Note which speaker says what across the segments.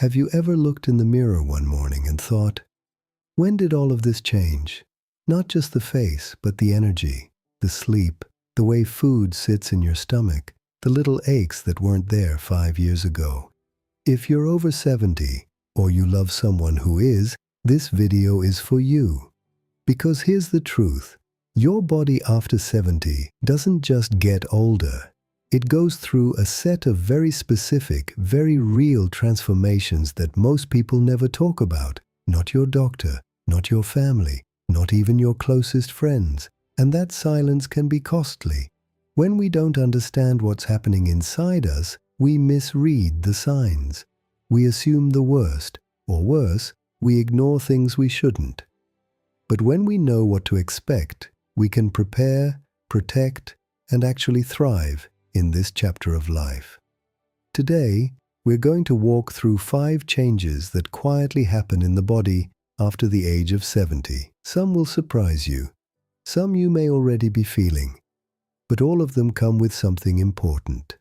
Speaker 1: Have you ever looked in the mirror one morning and thought, when did all of this change? Not just the face, but the energy, the sleep, the way food sits in your stomach, the little aches that weren't there 5 years ago. If you're over 70, or you love someone who is, this video is for you. Because here's the truth, your body after 70 doesn't just get older. It goes through a set of very specific, very real transformations that most people never talk about. Not your doctor, not your family, not even your closest friends. And that silence can be costly. When we don't understand what's happening inside us, we misread the signs. We assume the worst, or worse, we ignore things we shouldn't. But when we know what to expect, we can prepare, protect, and actually thrive in this chapter of life. Today, we're going to walk through 5 changes that quietly happen in the body after the age of 70. Some will surprise you. Some you may already be feeling. But all of them come with something important.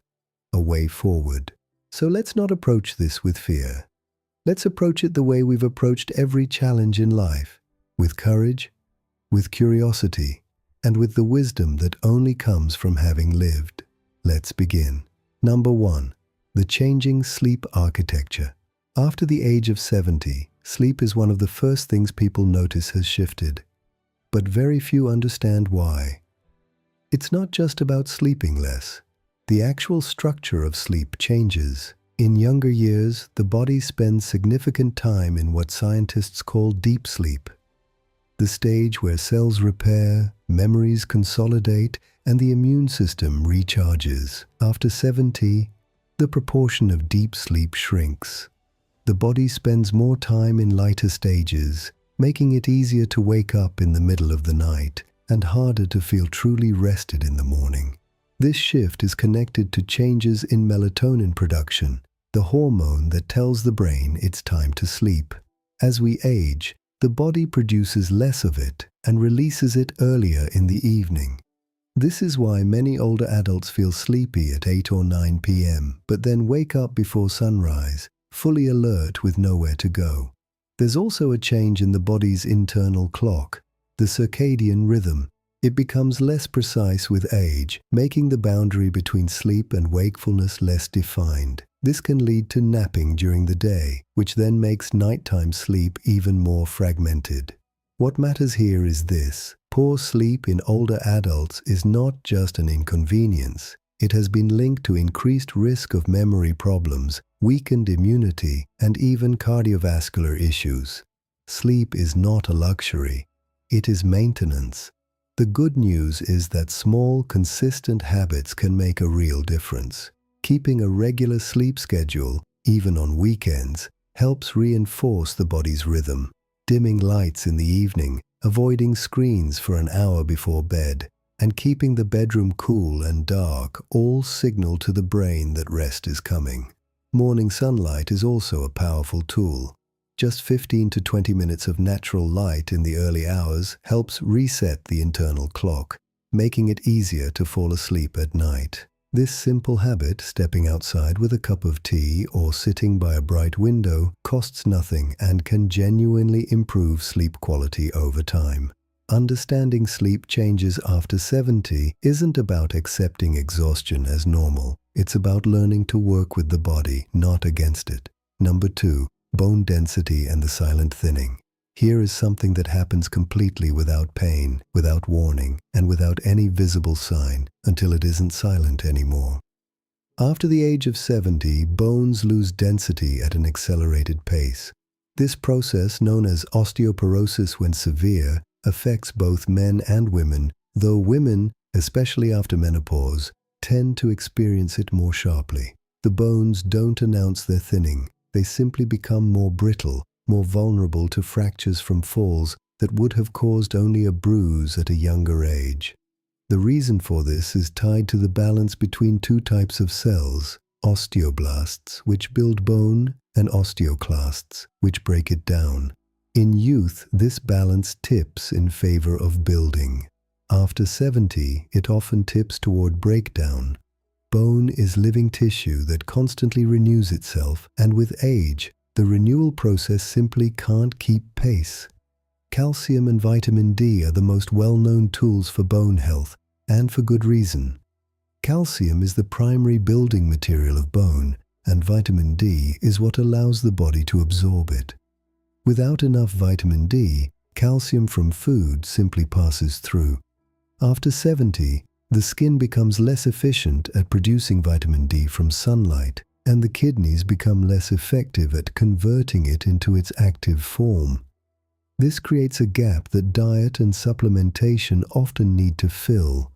Speaker 1: A way forward. So let's not approach this with fear. Let's approach it the way we've approached every challenge in life. With courage, with curiosity, and with the wisdom that only comes from having lived. Let's begin. Number 1. The changing sleep architecture. After the age of 70, sleep is one of the first things people notice has shifted. But very few understand why. It's not just about sleeping less. The actual structure of sleep changes. In younger years, the body spends significant time in what scientists call deep sleep. The stage where cells repair, memories consolidate, and the immune system recharges. After 70, the proportion of deep sleep shrinks. The body spends more time in lighter stages, making it easier to wake up in the middle of the night and harder to feel truly rested in the morning. This shift is connected to changes in melatonin production, the hormone that tells the brain it's time to sleep. As we age, the body produces less of it and releases it earlier in the evening. This is why many older adults feel sleepy at 8 or 9 p.m., but then wake up before sunrise, fully alert with nowhere to go. There's also a change in the body's internal clock, the circadian rhythm. It becomes less precise with age, making the boundary between sleep and wakefulness less defined. This can lead to napping during the day, which then makes nighttime sleep even more fragmented. What matters here is this: poor sleep in older adults is not just an inconvenience. It has been linked to increased risk of memory problems, weakened immunity, and even cardiovascular issues. Sleep is not a luxury. It is maintenance. The good news is that small, consistent habits can make a real difference. Keeping a regular sleep schedule, even on weekends, helps reinforce the body's rhythm. Dimming lights in the evening, avoiding screens for an hour before bed, and keeping the bedroom cool and dark all signal to the brain that rest is coming. Morning sunlight is also a powerful tool. Just 15 to 20 minutes of natural light in the early hours helps reset the internal clock, making it easier to fall asleep at night. This simple habit, stepping outside with a cup of tea or sitting by a bright window, costs nothing and can genuinely improve sleep quality over time. Understanding sleep changes after 70 isn't about accepting exhaustion as normal. It's about learning to work with the body, not against it. Number 2. Bone density and the silent thinning. Here is something that happens completely without pain, without warning, and without any visible sign until it isn't silent anymore. After the age of 70, bones lose density at an accelerated pace. This process, known as osteoporosis when severe, affects both men and women, though women, especially after menopause, tend to experience it more sharply. The bones don't announce their thinning. They simply become more brittle, more vulnerable to fractures from falls that would have caused only a bruise at a younger age. The reason for this is tied to the balance between 2 types of cells, osteoblasts, which build bone, and osteoclasts, which break it down. In youth, this balance tips in favor of building. After 70, it often tips toward breakdown. Bone is living tissue that constantly renews itself, and with age, the renewal process simply can't keep pace. Calcium and vitamin D are the most well-known tools for bone health, and for good reason. Calcium is the primary building material of bone, and vitamin D is what allows the body to absorb it. Without enough vitamin D, calcium from food simply passes through. After 70, the skin becomes less efficient at producing vitamin D from sunlight, and the kidneys become less effective at converting it into its active form. This creates a gap that diet and supplementation often need to fill.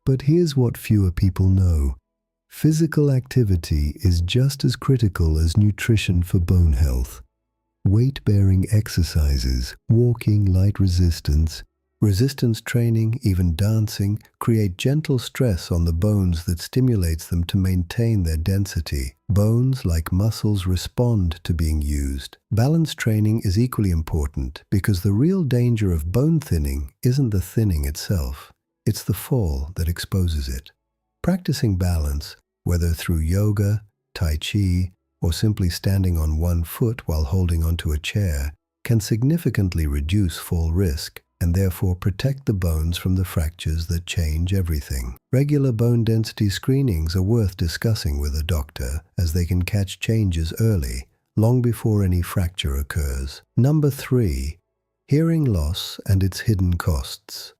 Speaker 1: But here's what fewer people know. Physical activity is just as critical as nutrition for bone health. Weight-bearing exercises, walking, light resistance training, even dancing, create gentle stress on the bones that stimulates them to maintain their density. Bones, like muscles, respond to being used. Balance training is equally important because the real danger of bone thinning isn't the thinning itself. It's the fall that exposes it. Practicing balance, whether through yoga, tai chi, or simply standing on one foot while holding onto a chair, can significantly reduce fall risk and therefore protect the bones from the fractures that change everything. Regular bone density screenings are worth discussing with a doctor, as they can catch changes early, long before any fracture occurs. Number 3. Hearing loss and its hidden costs.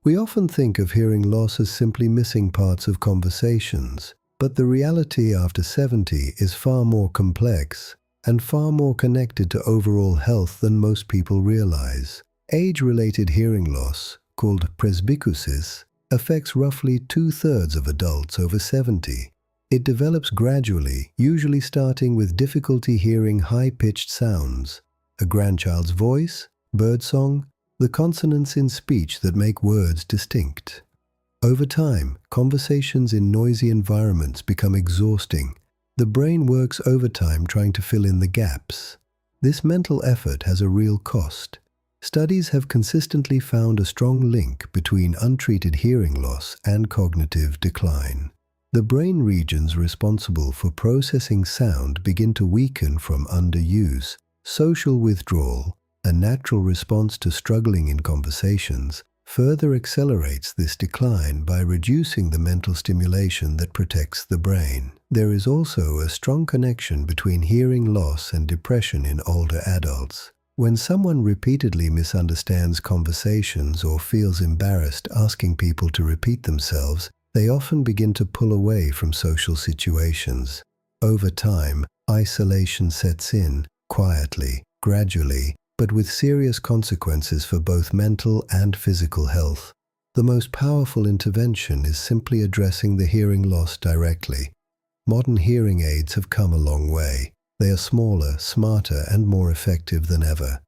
Speaker 1: We often think of hearing loss as simply missing parts of conversations, but the reality after 70 is far more complex and far more connected to overall health than most people realize. Age-related hearing loss, called presbycusis, affects roughly 2/3 of adults over 70. It develops gradually, usually starting with difficulty hearing high-pitched sounds, a grandchild's voice, birdsong, the consonants in speech that make words distinct. Over time, conversations in noisy environments become exhausting. The brain works overtime trying to fill in the gaps. This mental effort has a real cost. Studies have consistently found a strong link between untreated hearing loss and cognitive decline. The brain regions responsible for processing sound begin to weaken from underuse. Social withdrawal, a natural response to struggling in conversations, further accelerates this decline by reducing the mental stimulation that protects the brain. There is also a strong connection between hearing loss and depression in older adults. When someone repeatedly misunderstands conversations or feels embarrassed asking people to repeat themselves, they often begin to pull away from social situations. Over time, isolation sets in, quietly, gradually, but with serious consequences for both mental and physical health. The most powerful intervention is simply addressing the hearing loss directly. Modern hearing aids have come a long way. They are smaller, smarter, and more effective than ever.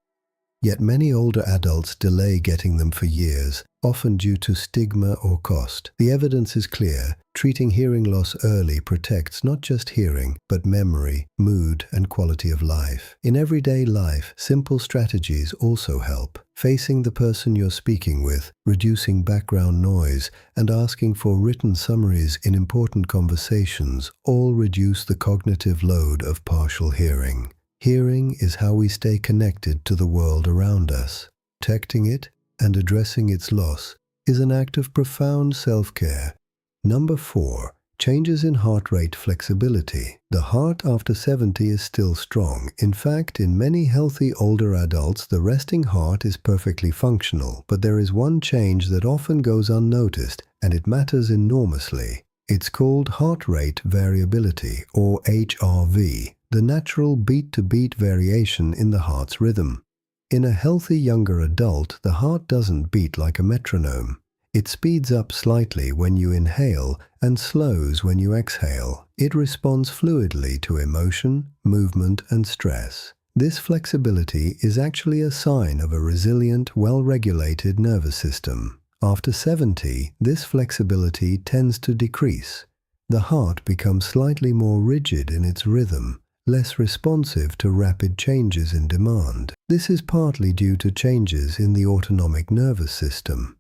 Speaker 1: Yet many older adults delay getting them for years, often due to stigma or cost. The evidence is clear. Treating hearing loss early protects not just hearing, but memory, mood, and quality of life. In everyday life, simple strategies also help. Facing the person you're speaking with, reducing background noise, and asking for written summaries in important conversations all reduce the cognitive load of partial hearing. Hearing is how we stay connected to the world around us. Protecting it and addressing its loss is an act of profound self-care. Number 4. Changes in heart rate flexibility. The heart after 70 is still strong. In fact, in many healthy older adults, the resting heart is perfectly functional. But there is one change that often goes unnoticed, and it matters enormously. It's called heart rate variability, or HRV, the natural beat-to-beat variation in the heart's rhythm. In a healthy younger adult, the heart doesn't beat like a metronome. It speeds up slightly when you inhale and slows when you exhale. It responds fluidly to emotion, movement, and stress. This flexibility is actually a sign of a resilient, well-regulated nervous system. After 70, this flexibility tends to decrease. The heart becomes slightly more rigid in its rhythm, less responsive to rapid changes in demand. This is partly due to changes in the autonomic nervous system,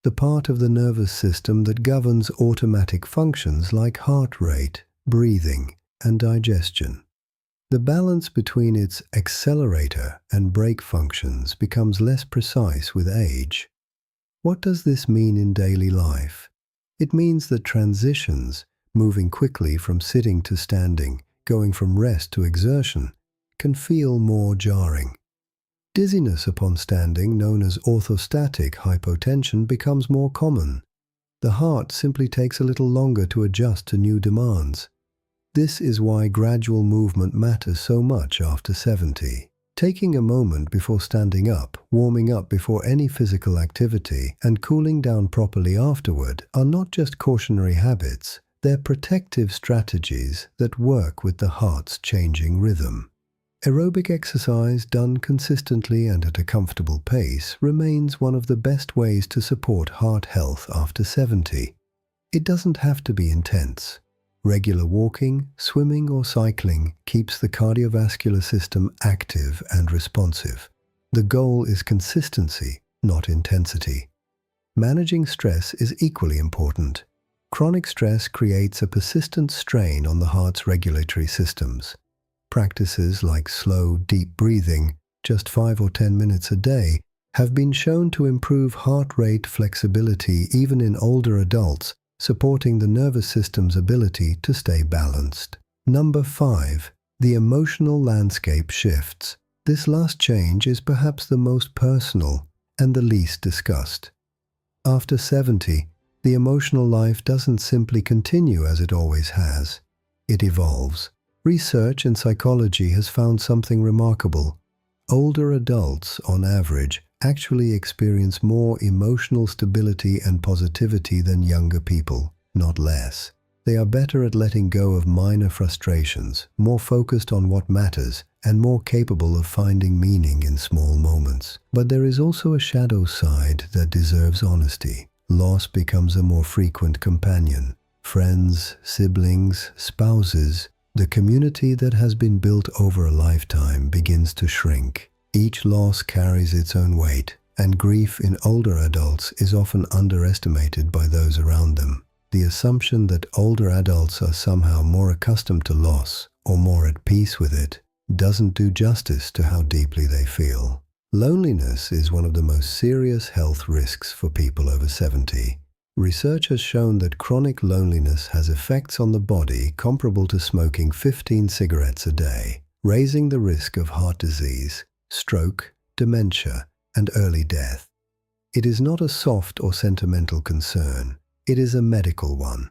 Speaker 1: the part of the nervous system that governs automatic functions like heart rate, breathing, and digestion. The balance between its accelerator and brake functions becomes less precise with age. What does this mean in daily life? It means that transitions, moving quickly from sitting to standing, going from rest to exertion, can feel more jarring. Dizziness upon standing, known as orthostatic hypotension, becomes more common. The heart simply takes a little longer to adjust to new demands. This is why gradual movement matters so much after 70. Taking a moment before standing up, warming up before any physical activity, and cooling down properly afterward are not just cautionary habits, they're protective strategies that work with the heart's changing rhythm. Aerobic exercise done consistently and at a comfortable pace remains one of the best ways to support heart health after 70. It doesn't have to be intense. Regular walking, swimming, or cycling keeps the cardiovascular system active and responsive. The goal is consistency, not intensity. Managing stress is equally important. Chronic stress creates a persistent strain on the heart's regulatory systems. Practices like slow, deep breathing, just 5 or 10 minutes a day, have been shown to improve heart rate flexibility even in older adults, supporting the nervous system's ability to stay balanced. Number 5. The emotional landscape shifts. This last change is perhaps the most personal and the least discussed. After 70, the emotional life doesn't simply continue as it always has. It evolves. Research in psychology has found something remarkable. Older adults, on average, actually experience more emotional stability and positivity than younger people, not less. They are better at letting go of minor frustrations, more focused on what matters, and more capable of finding meaning in small moments. But there is also a shadow side that deserves honesty. Loss becomes a more frequent companion. Friends, siblings, spouses, the community that has been built over a lifetime begins to shrink. Each loss carries its own weight, and grief in older adults is often underestimated by those around them. The assumption that older adults are somehow more accustomed to loss or more at peace with it doesn't do justice to how deeply they feel. Loneliness is one of the most serious health risks for people over 70. Research has shown that chronic loneliness has effects on the body comparable to smoking 15 cigarettes a day, raising the risk of heart disease, stroke, dementia, and early death. It is not a soft or sentimental concern. It is a medical one.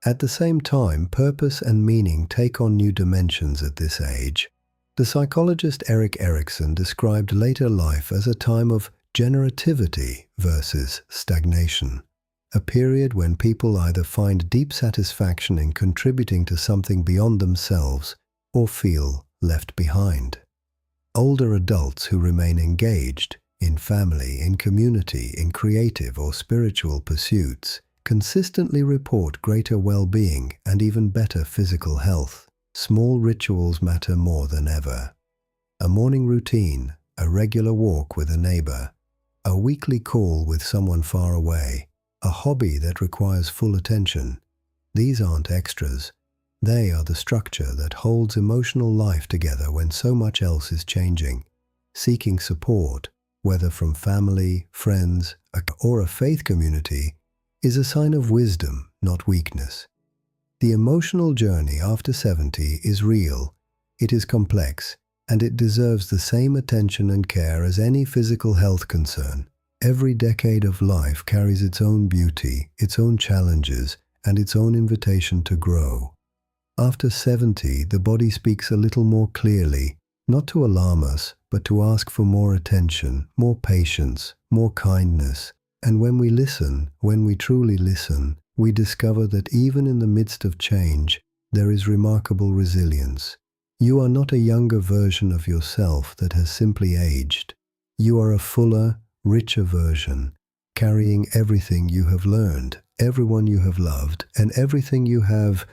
Speaker 1: At the same time, purpose and meaning take on new dimensions at this age. The psychologist Erik Erikson described later life as a time of generativity versus stagnation, a period when people either find deep satisfaction in contributing to something beyond themselves or feel left behind. Older adults who remain engaged in family, in community, in creative or spiritual pursuits consistently report greater well-being and even better physical health. Small rituals matter more than ever. A morning routine, a regular walk with a neighbor, a weekly call with someone far away, a hobby that requires full attention. These aren't extras. They are the structure that holds emotional life together when so much else is changing. Seeking support, whether from family, friends, or a faith community, is a sign of wisdom, not weakness. The emotional journey after 70 is real, it is complex, and it deserves the same attention and care as any physical health concern. Every decade of life carries its own beauty, its own challenges, and its own invitation to grow. After 70, the body speaks a little more clearly, not to alarm us, but to ask for more attention, more patience, more kindness. And when we listen, when we truly listen, we discover that even in the midst of change, there is remarkable resilience. You are not a younger version of yourself that has simply aged. You are a fuller, richer version, carrying everything you have learned, everyone you have loved, and everything you have